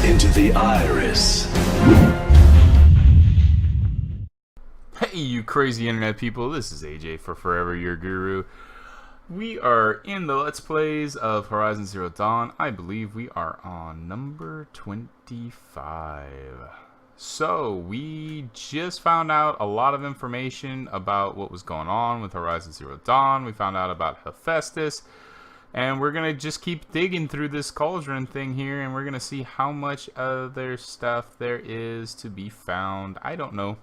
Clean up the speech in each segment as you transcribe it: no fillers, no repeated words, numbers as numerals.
into the iris. Hey, you crazy internet people, this is AJ for Forever Your Guru. We are in the Let's Plays of Horizon Zero Dawn. I believe we are on number 25. So, we just found out a lot of information about what was going on with Horizon Zero Dawn. We found out about Hephaestus. And we're going to just keep digging through this cauldron thing here, and we're going to see how much other stuff there is to be found. I don't know.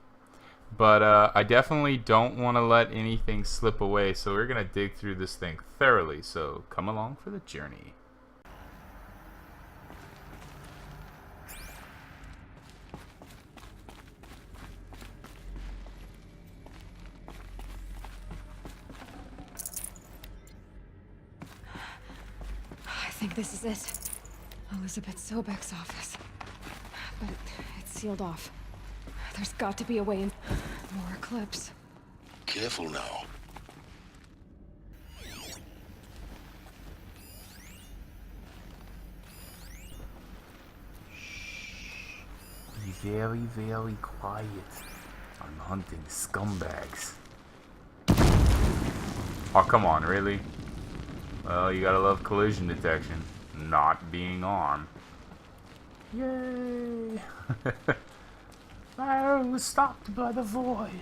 But I definitely don't want to let anything slip away, so we're going to dig through this thing thoroughly. So come along for the journey. I think this is it. Elizabeth Sobek's office. But it's sealed off. There's got to be a way in. More clips. Careful now. Be very, very quiet. I'm hunting scumbags. Oh, come on, really? Well, you gotta love collision detection. Not being armed. Yay! I was stopped by the void.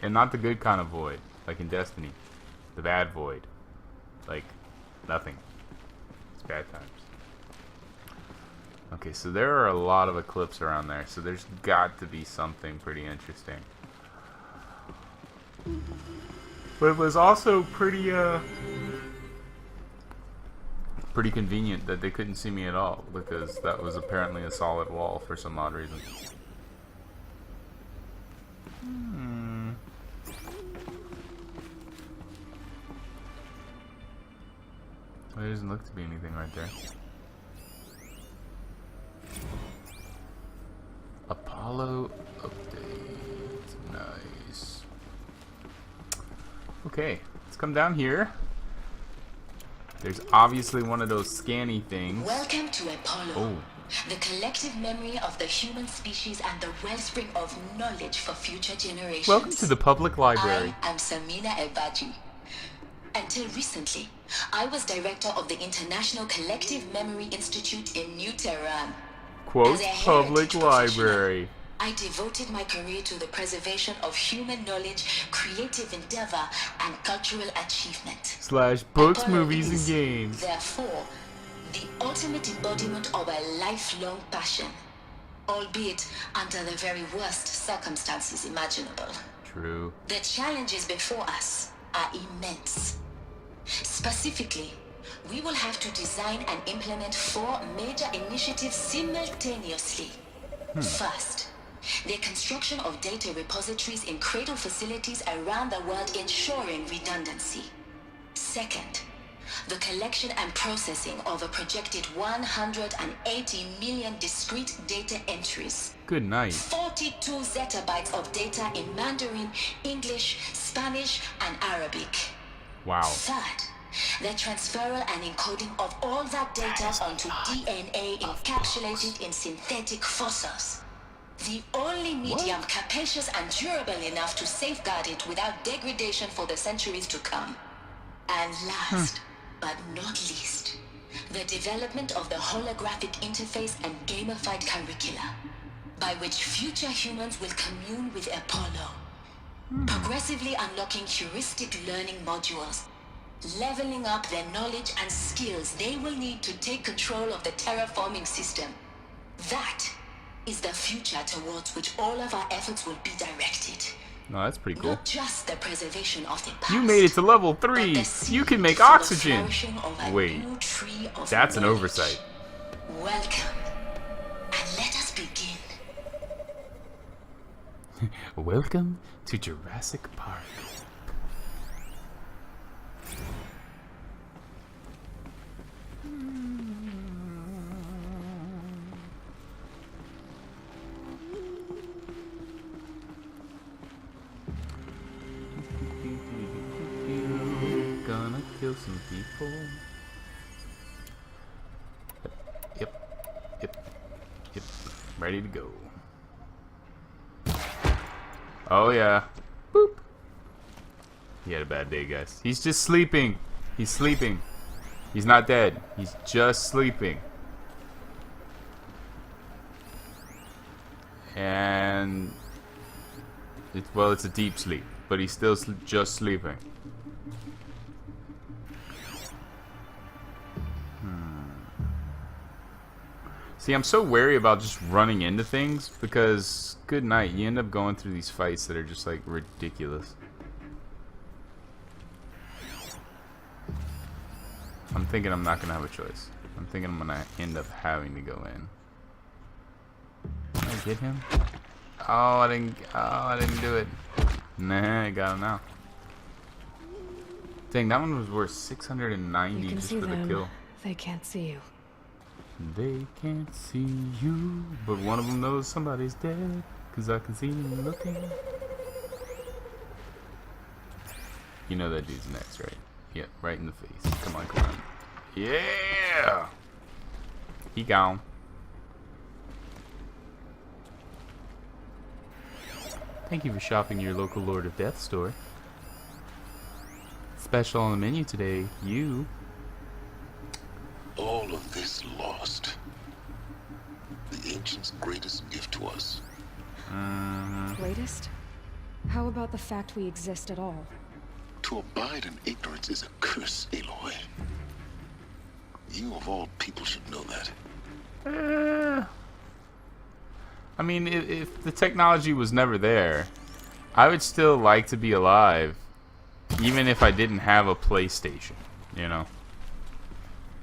And not the good kind of void, like in Destiny. The bad void. Like, nothing. It's bad times. Okay, so there are a lot of eclipse around there, so there's got to be something pretty interesting. But it was also pretty convenient that they couldn't see me at all, because that was apparently a solid wall for some odd reason. There doesn't look to be anything right there. Apollo update. Nice. Okay, let's come down here. There's obviously one of those scanny things. Welcome to Apollo. Oh. The collective memory of the human species and the wellspring of knowledge for future generations. Welcome to the public library. I am Samina Ebaji. Until recently, I was director of the International Collective Memory Institute in New Tehran. Quote, As a public heritage library. I devoted my career to the preservation of human knowledge, creative endeavor, and cultural achievement. Slash books, Apollo movies, is, and games. Therefore, the ultimate embodiment of a lifelong passion, albeit under the very worst circumstances imaginable. True. The challenges before us are immense. Specifically, we will have to design and implement 4 major initiatives simultaneously. First, the construction of data repositories in cradle facilities around the world ensuring redundancy. Second, the collection and processing of a projected 180 million discrete data entries. Good night. 42 zettabytes of data in Mandarin, English, Spanish, and Arabic. Wow. Third, the transferal and encoding of all that data onto DNA encapsulated in synthetic fossils. The only medium capacious and durable enough to safeguard it without degradation for the centuries to come. And last, but not least, the development of the holographic interface and gamified curricula, by which future humans will commune with Apollo, progressively unlocking heuristic learning modules, leveling up their knowledge and skills they will need to take control of the terraforming system. That is the future towards which all of our efforts will be directed. No, that's pretty cool. Not just the preservation of the past. You made it to level 3. You can make oxygen. Wait, that's an oversight. Welcome, and let us begin. Welcome to Jurassic Park. Gonna kill some people. Ready to go. Oh yeah. Boop. He had a bad day, guys. He's just sleeping. He's sleeping. He's not dead. He's just sleeping. And it's a deep sleep, but he's still just sleeping. See, I'm so wary about just running into things because, good night, you end up going through these fights that are just like ridiculous. I'm thinking I'm not gonna have a choice. I'm thinking I'm gonna end up having to go in. Can I get him? Oh, I didn't do it. Nah, I got him now. Dang, that one was worth 690 just for the kill. They can't see you. They can't see you, but one of them knows somebody's dead, 'cause I can see him looking. You know that dude's next, right? Yeah, right in the face. Come on, come on. Yeah! He gone. Thank you for shopping your local Lord of Death store. Special on the menu today, you. All of this lost. The ancients' greatest gift to us. Greatest? How about the fact we exist at all? To abide in ignorance is a curse, Aloy. You of all people should know that. I mean, if the technology was never there, I would still like to be alive, even if I didn't have a PlayStation, you know?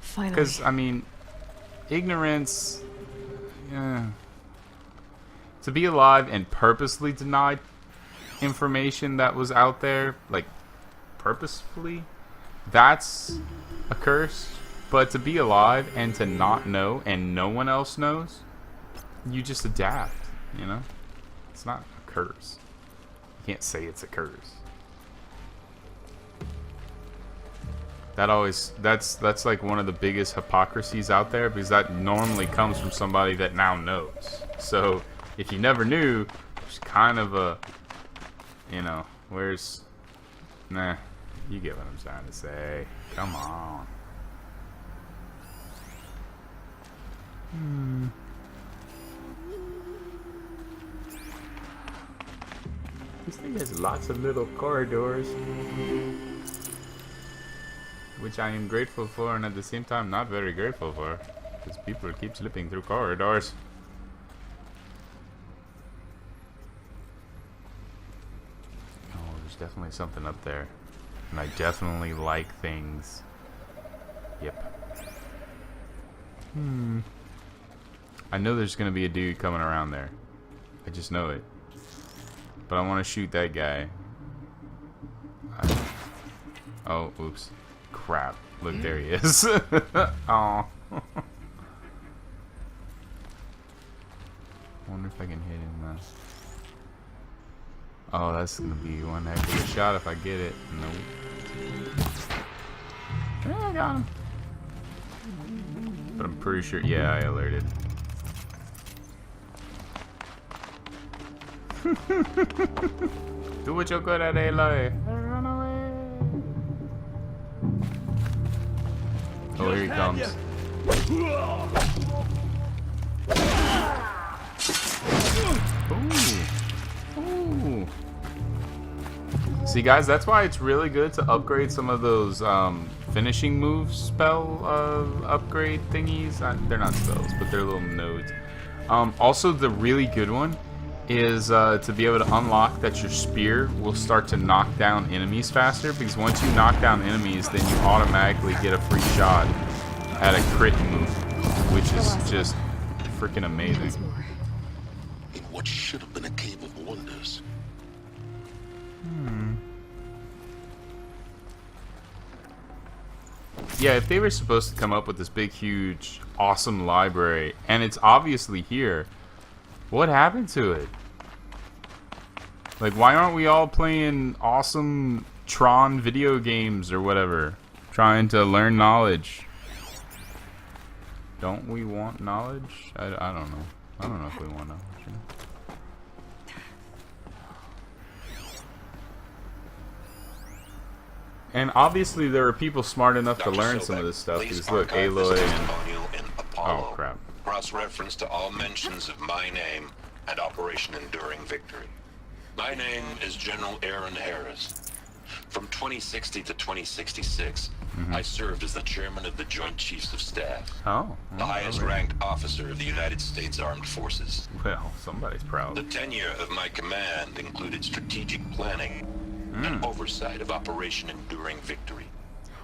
Finally. Because, I mean, ignorance... to be alive and purposely deny information that was out there, like, purposefully, that's a curse. But to be alive and to not know and no one else knows, you just adapt, you know? It's not a curse. You can't say it's a curse. That's like one of the biggest hypocrisies out there, because that normally comes from somebody that now knows. So if you never knew, it's kind of a, you know, where's, nah, you get what I'm trying to say. Come on. This thing has lots of little corridors, which I am grateful for, and at the same time not very grateful for, because people keep slipping through corridors. Oh, there's definitely something up there, and I definitely like things. Yep. I know there's gonna be a dude coming around there. I just know it. But I want to shoot that guy. Oh, oops. Crap. Look, there he is. Oh. Wonder if I can hit him now. Oh, that's gonna be one heck of a shot if I get it. Nope. Yeah, I got him. But I'm pretty sure, yeah, I alerted. Do what you're good at, Aloy. Run away. Oh, here he comes. Ooh. Ooh. See, guys, that's why it's really good to upgrade some of those finishing move spell upgrade thingies. They're not spells, but they're little nodes. Also, the really good one is to be able to unlock that your spear will start to knock down enemies faster, because once you knock down enemies, then you automatically get a free shot at a crit move, which is just freaking amazing. In what should have been a cave of wonders. Yeah, if they were supposed to come up with this big, huge, awesome library, and it's obviously here, what happened to it? Like, why aren't we all playing awesome Tron video games or whatever? Trying to learn knowledge. Don't we want knowledge? I don't know. I don't know if we want to know. And obviously there are people smart enough to learn some of this stuff. Because look, Aloy and... Oh, crap. Cross-reference to all mentions of my name and Operation Enduring Victory. My name is General Aaron Harris. From 2060 to 2066, I served as the chairman of the Joint Chiefs of Staff. Oh. The highest-ranked officer of the United States Armed Forces. Well, somebody's proud. The tenure of my command included strategic planning and oversight of Operation Enduring Victory.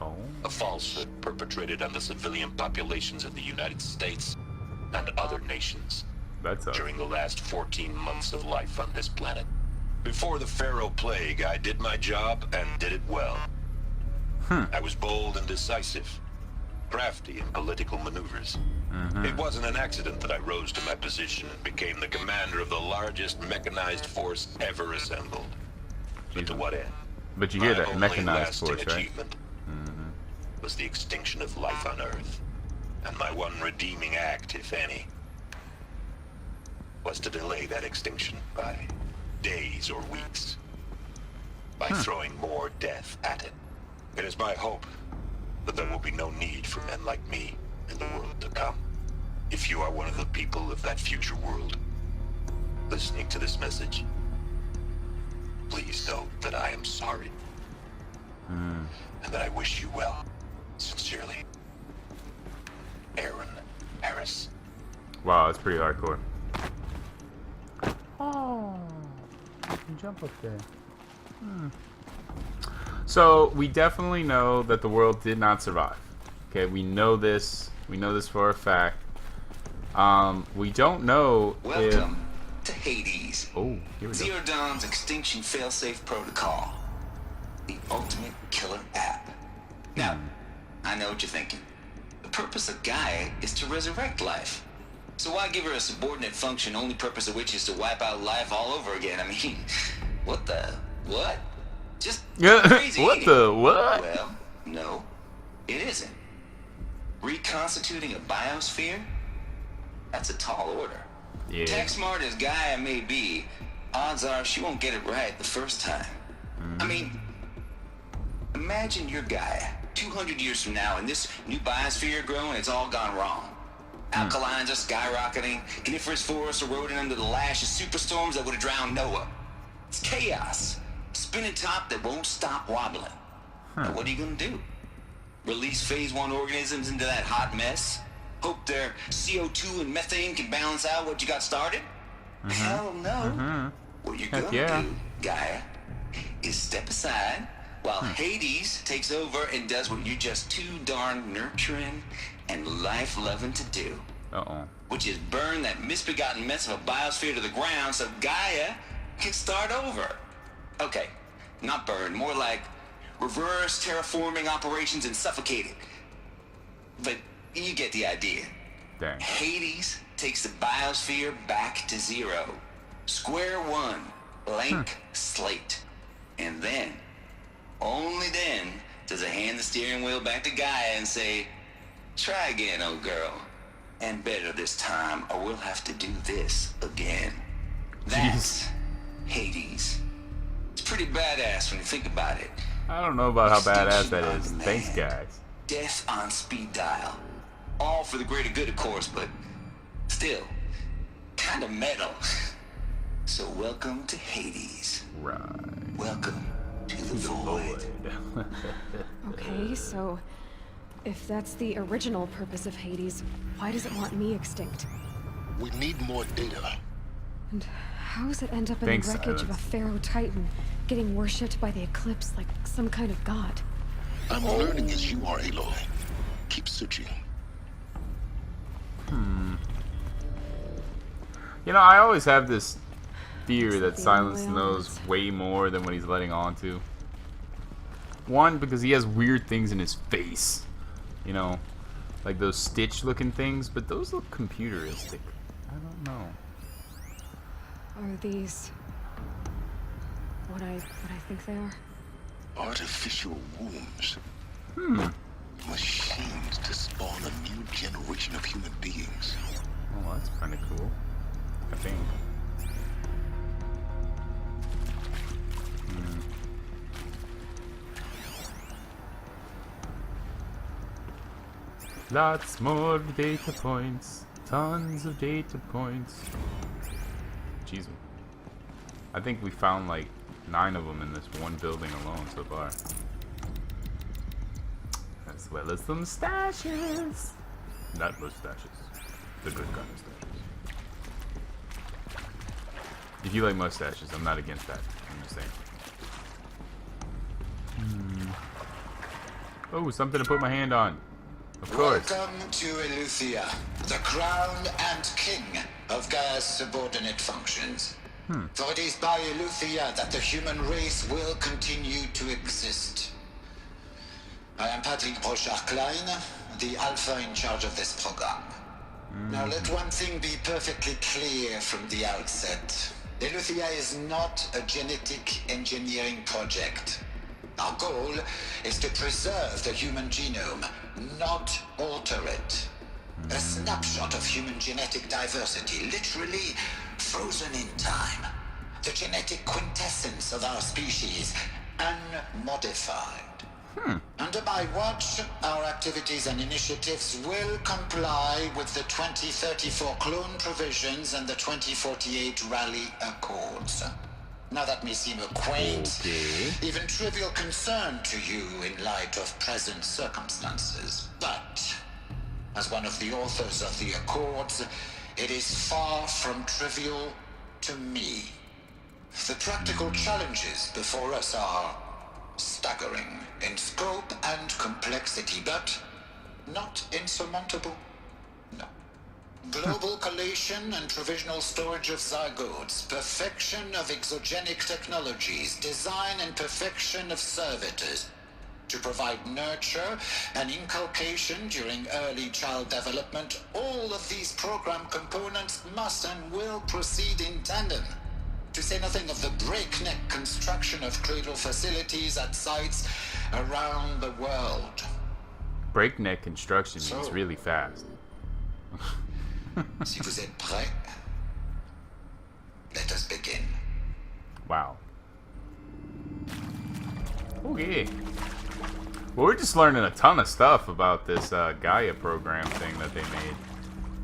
Oh. A falsehood perpetrated on the civilian populations of the United States and other nations That's during the last 14 months of life on this planet. Before the Pharaoh Plague, I did my job and did it well. I was bold and decisive, crafty in political maneuvers. It wasn't an accident that I rose to my position and became the commander of the largest mechanized force ever assembled. But to what end? But you hear My that only mechanized lasting force, right? achievement was the extinction of life on Earth. And my one redeeming act, if any, was to delay that extinction by days or weeks, by throwing more death at it. It is my hope that there will be no need for men like me in the world to come. If you are one of the people of that future world listening to this message, please know that I am sorry and that I wish you well. Sincerely, Aaron Harris. Wow, that's pretty hardcore. Oh, you can jump up there. So we definitely know that the world did not survive. Okay, we know this. We know this for a fact. We don't know Welcome to Hades. Oh, here we go. Zero Dawn's extinction failsafe protocol. The ultimate killer app. Now, I know what you're thinking. The purpose of Gaia is to resurrect life. So why give her a subordinate function, only purpose of which is to wipe out life all over again? I mean, what the... what? Just crazy. What ain't the it? what? Well, no, it isn't. Reconstituting a biosphere? That's a tall order. Yeah. Tech smart as Gaia may be, odds are she won't get it right the first time. I mean, imagine your Gaia 200 years from now and this new biosphere growing, it's all gone wrong. Alkalines are skyrocketing, coniferous forests eroding under the lash of superstorms that would have drowned Noah. It's chaos. Spinning top that won't stop wobbling. Now what are you gonna do? Release phase 1 organisms into that hot mess? Hope their CO2 and methane can balance out what you got started? Hell no. What you're Heck gonna yeah. do, Gaia, is step aside while Hades takes over and does what you're just too darn nurturing and life-loving to do. Uh-oh. Which is burn that misbegotten mess of a biosphere to the ground so Gaia can start over. Okay, not burn, more like reverse terraforming operations and suffocate it. But you get the idea. Dang. Hades takes the biosphere back to zero. Square one, blank slate. And then, only then, does it hand the steering wheel back to Gaia and say, try again, old girl. And better this time, or we'll have to do this again. That's Hades. It's pretty badass when you think about it. I don't know about how badass that is. Extinction on Thanks, demand. guys. Death on speed dial. All for the greater good, of course, but still, kind of metal. So welcome to Hades. Right. Welcome to the void. Okay, so if that's the original purpose of Hades, why does it want me extinct? We need more data. And how does it end up in Thanks, the wreckage of a Silence. Pharaoh Titan, getting worshipped by the Eclipse like some kind of god? I'm learning as you are, Aloy. Keep searching. You know, I always have this fear Looks that like the Silence only knows elements. way more than what he's letting on to. One, because he has weird things in his face. You know, like those Stitch-looking things, but those look computeristic. I don't know. Are these what I think they are? Artificial wombs. Machines to spawn a new generation of human beings. Oh, that's kind of cool. I think. Lots more data points. Tons of data points. Jeez. I think we found like 9 of them in this one building alone so far. As well as some stashes. Not mustaches. The good kind of stashes. If you like mustaches, I'm not against that. I'm just saying. Oh, something to put my hand on. Of course. Welcome to Eleuthia, the crown and king of Gaia's subordinate functions. For it is by Eleuthia that the human race will continue to exist. I am Patrick Brochard-Klein, the Alpha in charge of this program. Now let one thing be perfectly clear from the outset. Eleuthia is not a genetic engineering project. Our goal is to preserve the human genome, not alter it. A snapshot of human genetic diversity, literally frozen in time. The genetic quintessence of our species, unmodified. Under my watch, our activities and initiatives will comply with the 2034 clone provisions and the 2048 Rally Accords. Now that may seem a quaint, even trivial concern to you in light of present circumstances, but as one of the authors of the Accords, it is far from trivial to me. The practical challenges before us are staggering in scope and complexity, but not insurmountable. No. Global collation and provisional storage of zygotes, perfection of exogenic technologies, design and perfection of servitors, to provide nurture and inculcation during early child development. All of these program components must and will proceed in tandem. To say nothing of the breakneck construction of cradle facilities at sites around the world. Breakneck construction means really fast. Si vous êtes prêts, let us begin. Wow. Okay. Well, we're just learning a ton of stuff about this Gaia program thing that they made.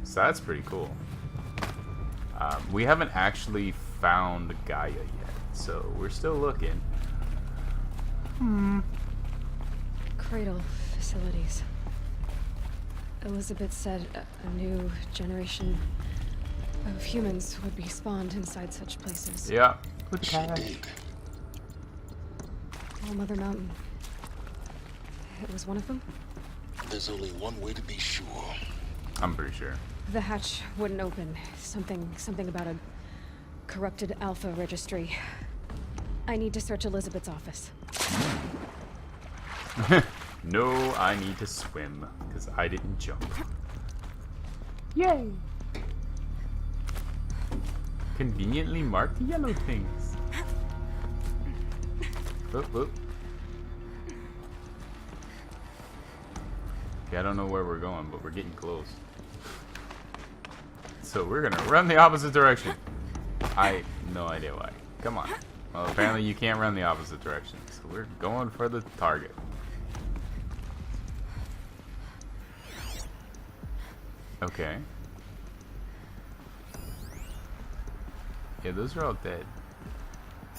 So that's pretty cool. We haven't actually found Gaia yet, so we're still looking. Cradle facilities. Elizabeth said a new generation of humans would be spawned inside such places. Yeah. She did. All Mother Mountain. It was one of them? There's only one way to be sure. I'm pretty sure. The hatch wouldn't open. Something about a corrupted Alpha registry. I need to search Elizabeth's office. No, I need to swim, because I didn't jump. Yay! Conveniently marked yellow things. Whoop, whoop. Okay, I don't know where we're going, but we're getting close. So we're gonna run the opposite direction. I have no idea why. Come on. Well, apparently you can't run the opposite direction, so we're going for the target. Okay. Yeah, those are all dead.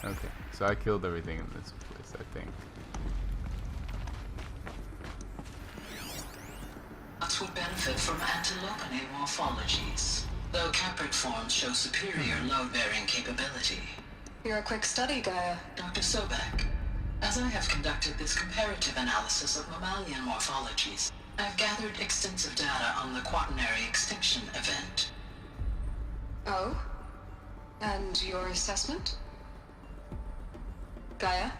Okay, so I killed everything in this place, I think. Nuts would benefit from antilopinate morphologies, though caprid forms show superior load-bearing capability. You're a quick study, Gaia. Dr. Sobek, as I have conducted this comparative analysis of mammalian morphologies, I've gathered extensive data on the quaternary extinction event. Oh? And your assessment? Gaia?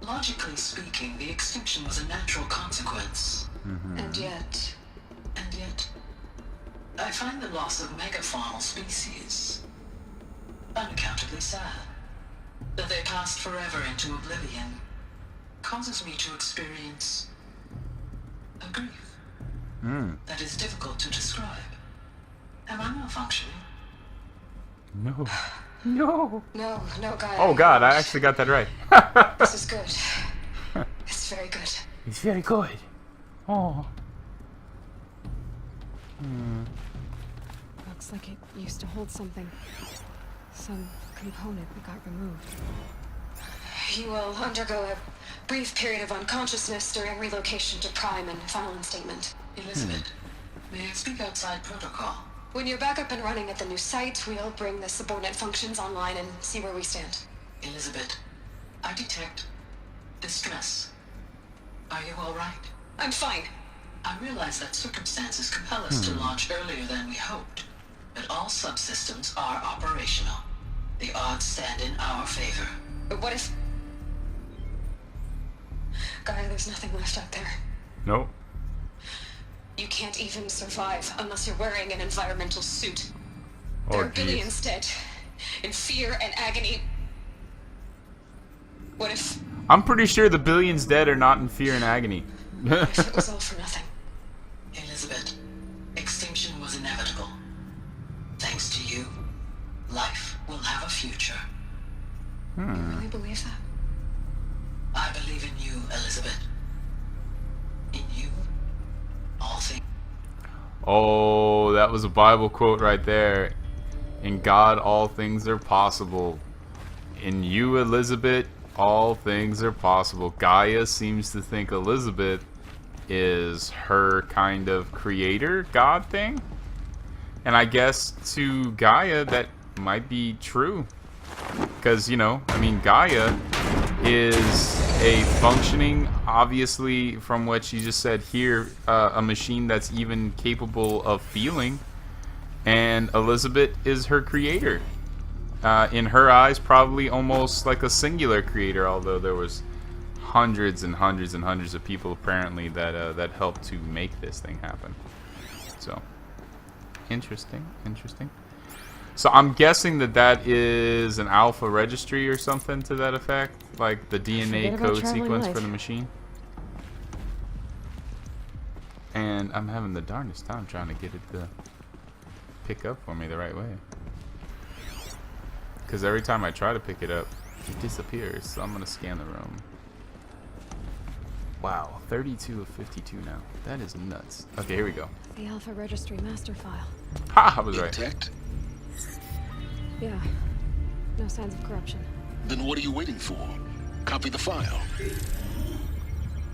Logically speaking, the extinction was a natural consequence. And yet... And yet, I find the loss of megafaunal species unaccountably sad. That they passed forever into oblivion causes me to experience a grief that is difficult to describe. Am I malfunctioning? No. No. No, Gaia. Oh God, I actually got that right. This is good. It's very good. It's very good. Oh. Looks like it used to hold something. Some component that got removed. You will undergo a brief period of unconsciousness during relocation to Prime and final instatement. Elizabeth, may I speak outside protocol? When you're back up and running at the new site, we'll bring the subordinate functions online and see where we stand. Elizabeth, I detect distress. Are you all right? I'm fine. I realize that circumstances compel us to launch earlier than we hoped, but all subsystems are operational. The odds stand in our favor. But what if... Gaia, there's nothing left out there. Nope. You can't even survive unless you're wearing an environmental suit. Oh, There are geez. billions dead, in fear and agony. What if... I'm pretty sure the billions dead are not in fear and agony. if it was all for nothing? Elizabeth, extinction was inevitable. Thanks to you, life will have a future. You really believe that? I believe in you, Elizabeth. In you, all things. Oh, that was a Bible quote right there. In God, all things are possible. In you, Elizabeth, all things are possible. Gaia seems to think Elizabeth is her kind of creator God thing. And I guess to Gaia, that might be true. Because, you know, I mean, Gaia is a functioning, obviously, from what she just said here, a machine that's even capable of feeling. And Elizabeth is her creator. In her eyes, probably almost like a singular creator, although there was hundreds and hundreds and hundreds of people apparently that that helped to make this thing happen. So, interesting. So I'm guessing that that is an alpha registry or something to that effect, like the DNA Forget about code traveling sequence light. for the machine. And I'm having the darndest time trying to get it to pick up for me the right way. Because every time I try to pick it up, it disappears. So I'm going to scan the room. Wow, 32 of 52 now. That is nuts. Okay, here we go. The Alpha Registry master file. Ha! I was right. Intact? Yeah. No signs of corruption. Then what are you waiting for? Copy the file.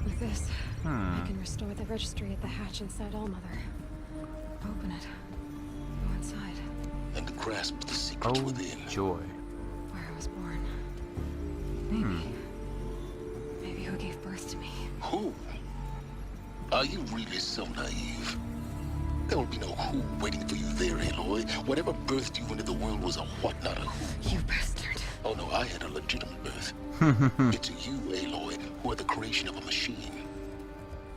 With this, I can restore the registry at the hatch inside Allmother. Open it. Go inside. And grasp the secrets Oh, within. joy. Where I was born. Maybe. Maybe who gave birth to me. Who? Are you really so naive? There will be no who waiting for you there, Aloy. Whatever birthed you into the world was a what, not a who. You bastard. Oh no, I had a legitimate birth. It's you, Aloy, who are the creation of a machine.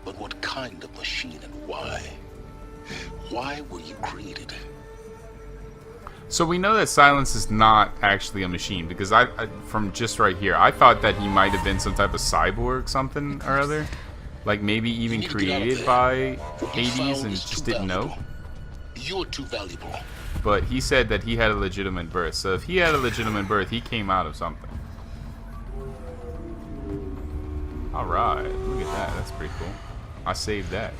But what kind of machine and why? Why were you created? So we know that Silence is not actually a machine, because I from just right here, I thought that he might have been some type of cyborg something or other. Like maybe even You need to get out of created there. by Your Hades file and is just too didn't know. valuable. You're too valuable. But he said that he had a legitimate birth. So if he had a legitimate birth, he came out of something. Alright, look at that. That's pretty cool. I saved that.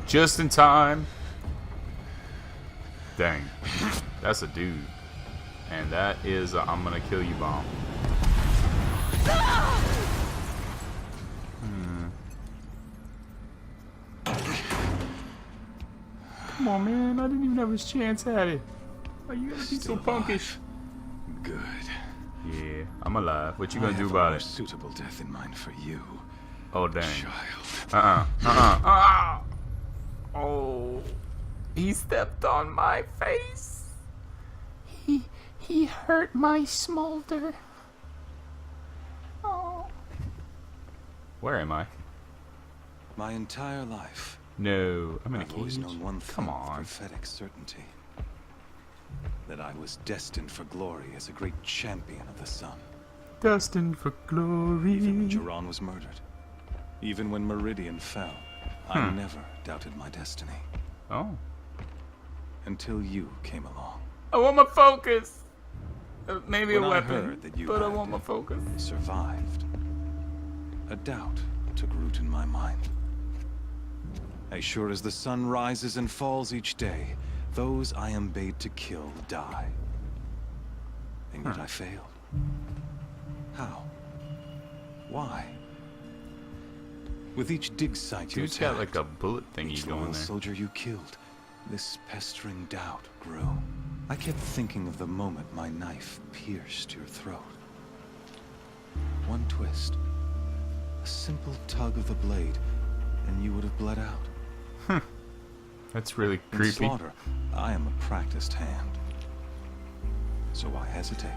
Just in time. Dang. That's a dude. And that is a I'm gonna kill you bomb. Come on, man. I didn't even have his chance at it. Why you gotta be so punkish? Good. Yeah, I'm alive. What you I gonna do have a about more it? suitable death in mind for you, Oh, dang. child. Oh. He stepped on my face. He hurt my smolder. Oh. Where am I? My entire life, No, I'm in a I've always cage. known one Come thing with on. prophetic certainty. That I was destined for glory as a great champion of the sun. Destined for glory. Even when Jiran was murdered. Even when Meridian fell. I never doubted my destiny. Oh. Until you came along. I want my focus. Maybe When a I weapon, heard that you but I had want my focus. survived, a doubt took root in my mind. As sure as the sun rises and falls each day, those I am bade to kill die. And yet I failed. How? Why? With each dig site you Dude's got attacked, like a bullet thingy each going loyal there. soldier you killed, this pestering doubt grew. I kept thinking of the moment my knife pierced your throat. One twist, a simple tug of the blade, and you would have bled out. That's really In creepy. slaughter, I am a practiced hand. So why hesitate?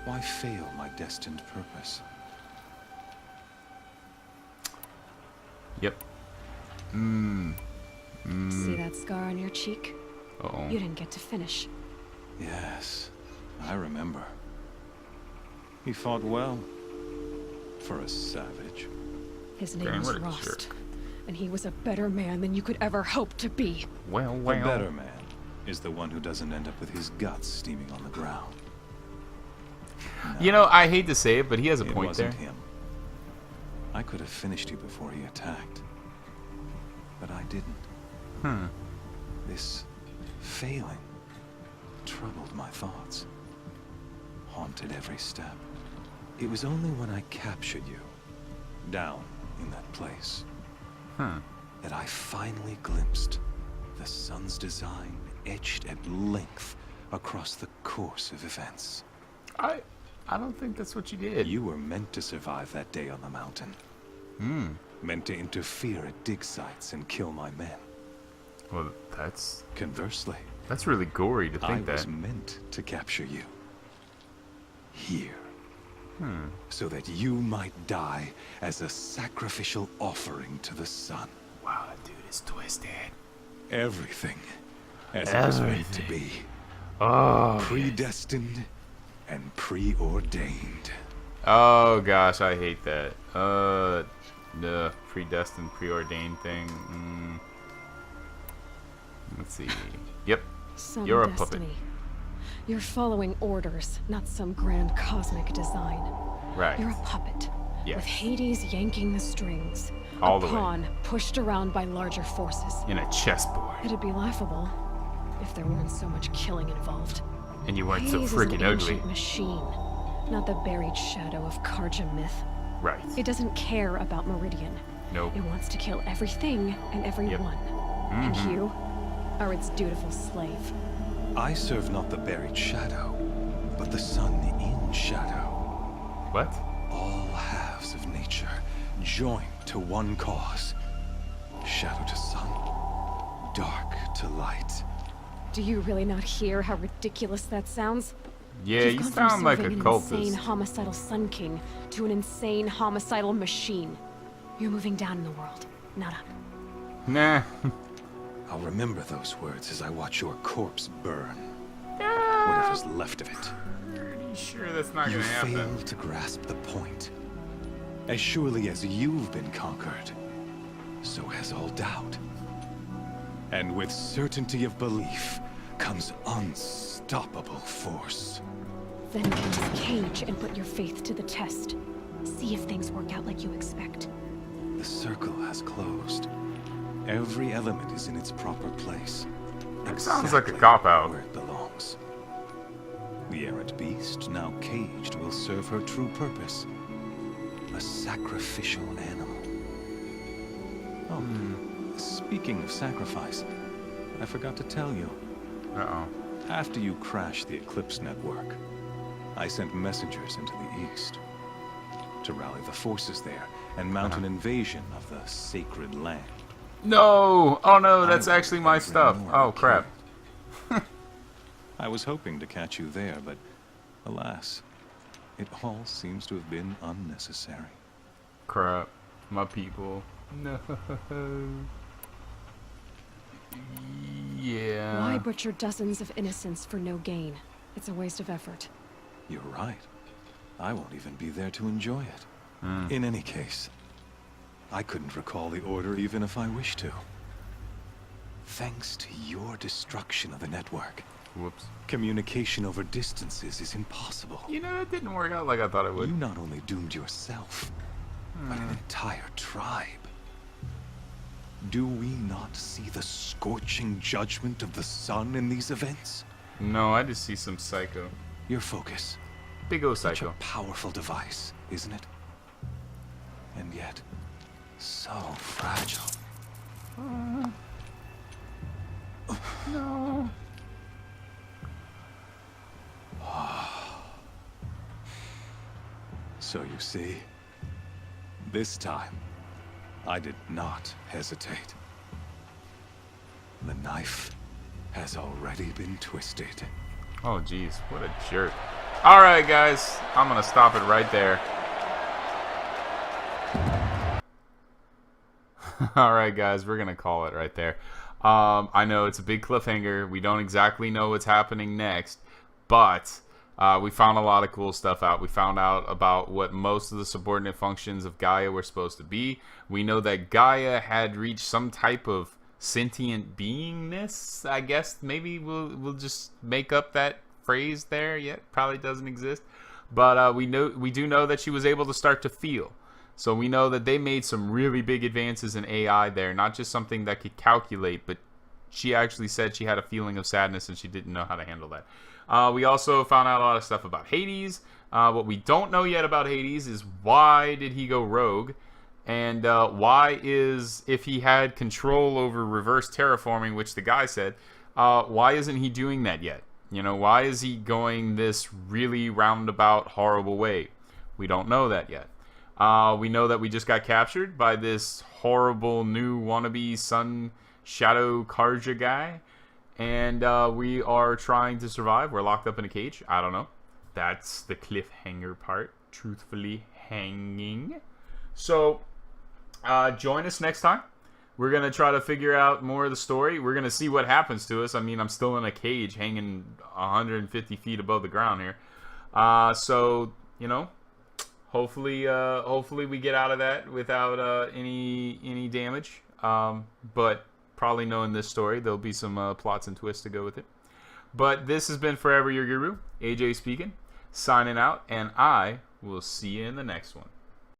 Why fail my destined purpose? Yep. See that scar on your cheek? Uh-oh. You didn't get to finish. Yes, I remember. He fought well. For a savage. His name Damn, was what a Rost, jerk. and he was a better man than you could ever hope to be. Well, The well. better man is the one who doesn't end up with his guts steaming on the ground. You know, I hate to say it, but he has a It point there. wasn't him. I could have finished you before he attacked. But I didn't. This failing troubled my thoughts. Haunted every step. It was only when I captured you, down in that place, that I finally glimpsed the sun's design etched at length across the course of events. I don't think that's what you did. You were meant to survive that day on the mountain. Meant to interfere at dig sites and kill my men. Well, that's Conversely, really gory to I think was that. meant to capture you. Here. So that you might die as a sacrificial offering to the sun. Wow, that dude is twisted. Everything as it was meant to be. Oh. Predestined and preordained. Oh gosh, I hate that. The predestined, preordained thing. Let's see. Yep. Some You're a destiny. puppet. You're following orders, not some grand cosmic design. Right. You're a puppet. Yes. With Hades yanking the strings. All the way. A pawn pushed around by larger forces. In a chessboard. It'd be laughable if there weren't so much killing involved. And you weren't so Hades freaking is an ugly. ancient machine, not the buried shadow of Carja myth. Right. It doesn't care about Meridian. Nope. It wants to kill everything and everyone. And you are its dutiful slave. I serve not the buried shadow, but the sun in shadow. What? All halves of nature joined to one cause. Shadow to sun, dark to light. Do you really not hear how ridiculous that sounds? Yeah, You've you gone sound from like a serving an cultist. insane homicidal Sun King to an insane homicidal machine. You're moving down in the world, not up. Nah. I'll remember those words as I watch your corpse burn. Whatever's left of it. Pretty sure that's not You gonna happen. fail to grasp the point. As surely as you've been conquered, so has all doubt. And with certainty of belief comes unstoppable force. Then enter this cage and put your faith to the test. See if things work out like you expect. The circle has closed. Every element is in its proper place. That sounds like a Exactly cop-out. where it belongs. The errant beast, now caged, will serve her true purpose. A sacrificial animal. Oh, speaking of sacrifice, I forgot to tell you. Uh-oh. After you crashed the Eclipse network, I sent messengers into the east to rally the forces there and mount an invasion of the sacred land. No! Oh no, that's I actually my will stuff. bring more Oh crap. I was hoping to catch you there, but alas, it all seems to have been unnecessary. Crap. My people. No. Yeah. Why butcher dozens of innocents for no gain? It's a waste of effort. You're right. I won't even be there to enjoy it. In any case, I couldn't recall the order even if I wished to. Thanks to your destruction of the network, Whoops. Communication over distances is impossible. You know, it didn't work out like I thought it would. You not only doomed yourself, but an entire tribe. Do we not see the scorching judgment of the sun in these events? No, I just see some psycho. Your focus. Big O Such a psycho. powerful device, isn't it? And yet, so fragile. No. So you see, this time, I did not hesitate. The knife has already been twisted. Oh, jeez. What a jerk. Alright, guys. I'm going to stop it right there. Alright, guys. We're going to call it right there. I know it's a big cliffhanger. We don't exactly know what's happening next. But we found a lot of cool stuff out. We found out about what most of the subordinate functions of Gaia were supposed to be. We know that Gaia had reached some type of sentient beingness. I guess maybe we'll just make up that phrase there. Yeah, probably doesn't exist. But we do know that she was able to start to feel. So we know that they made some really big advances in AI there. Not just something that could calculate, but she actually said she had a feeling of sadness and she didn't know how to handle that. We also found out a lot of stuff about Hades. What we don't know yet about Hades is why did he go rogue? And why is, if he had control over reverse terraforming, which the guy said, why isn't he doing that yet? You know, why is he going this really roundabout, horrible way? We don't know that yet. We know that we just got captured by this horrible new wannabe sun Shadow Carja guy. And we are trying to survive. We're locked up in a cage. I don't know. That's the cliffhanger part. Truthfully hanging. So, join us next time. We're going to try to figure out more of the story. We're going to see what happens to us. I mean, I'm still in a cage hanging 150 feet above the ground here. So, you know, hopefully we get out of that without any damage. But probably knowing this story, there'll be some plots and twists to go with it. But this has been Forever Your Guru. AJ speaking, signing out, and I will see you in the next one.